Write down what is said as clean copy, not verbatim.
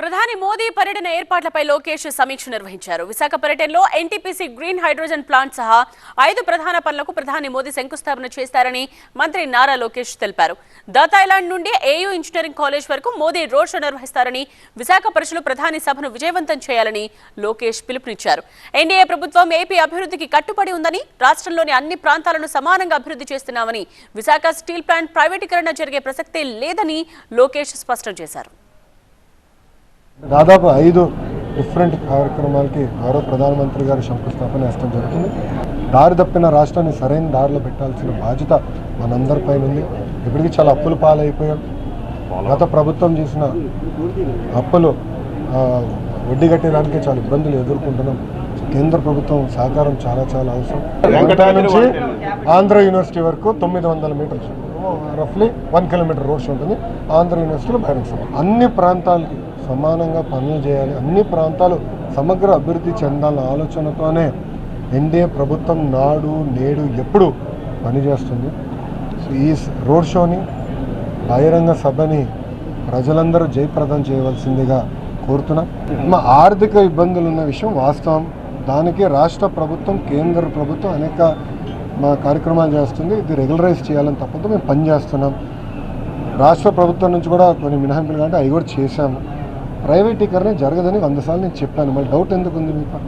ప్రధాని మోదీ పర్యటన ఏర్పాట్లపై లోకేష్ సమీక్ష నిర్వహించారు. విశాఖ పర్యటనలో ఎన్టీపీసీ గ్రీన్ హైడ్రోజన్ ప్లాంట్ సహా 5 ప్రధాన పనులకు ప్రధాని మోదీ శంకుస్థాపన చేస్తారని మంత్రి నారా లోకేష్ తెలిపారు. దాతా ఐలాండ్ నుండి ఏయూ ఇంజనీరింగ్ కాలేజ్ వరకు మోదీ రోడ్ షో నిర్వహిస్తారని, విశాఖ ప్రజలు ప్రధాని సభను విజయవంతం చేయాలని లోకేష్ పిలుపునిచ్చారు. ఎన్డీఏ ప్రభుత్వం ఏపీ అభివృద్ధికి కట్టుబడి ఉందని, రాష్ట్రంలోని అన్ని ప్రాంతాలను సమానంగా అభివృద్ధి చేస్తున్నామని, విశాఖ స్టీల్ ప్లాంట్ ప్రైవేటీకరణ జరిగే ప్రసక్తే లేదని లోకేష్ స్పష్టం చేశారు. దాదాపు 5 డిఫరెంట్ కార్యక్రమాలకి గౌరవ ప్రధానమంత్రి గారు శంకుస్థాపన వేయడం జరుగుతుంది. దారి తప్పిన రాష్ట్రాన్ని సరైన దారిలో పెట్టాల్సిన బాధ్యత మనందరిపైన ఉంది. ఇప్పటికీ చాలా అప్పులు పాలైపోయాం. గత ప్రభుత్వం చేసిన అప్పులు వడ్డీ కట్టేదానికి చాలా ఇబ్బందులు ఎదుర్కొంటున్నాం. కేంద్ర ప్రభుత్వం సహకారం చాలా అవసరం. వెంకటా నుంచి ఆంధ్ర యూనివర్సిటీ వరకు 900 మీటర్స్, రఫ్లీ 1 కిలోమీటర్ రోడ్స్ ఉంటుంది. ఆంధ్ర యూనివర్సిటీలో బహిరంగ సభ అన్ని ప్రాంతాలకి సమానంగా పనులు చేయాలి, అన్ని ప్రాంతాలు సమగ్ర అభివృద్ధి చెందాలన్న ఆలోచనతోనే ఎన్డీఏ ప్రభుత్వం నాడు నేడు ఎప్పుడు పనిచేస్తుంది. సో ఈ రోడ్ షోని, బహిరంగ సభని ప్రజలందరూ జయప్రదం చేయవలసిందిగా కోరుతున్నాం. మా ఆర్థిక ఇబ్బందులు ఉన్న విషయం వాస్తవం. దానికి రాష్ట్ర ప్రభుత్వం, కేంద్ర ప్రభుత్వం అనేక మా కార్యక్రమాలు చేస్తుంది. ఇది రెగ్యులరైజ్ చేయాలని తప్పదు మేము పనిచేస్తున్నాం. రాష్ట్ర ప్రభుత్వం నుంచి కూడా కొన్ని మినహాయింపులు కంటే అవి కూడా చేశాము. ప్రైవేటీకరణ జరగదని 100 సార్లు నేను చెప్పాను. మళ్ళీ డౌట్ ఎందుకు ఉంది మీకు?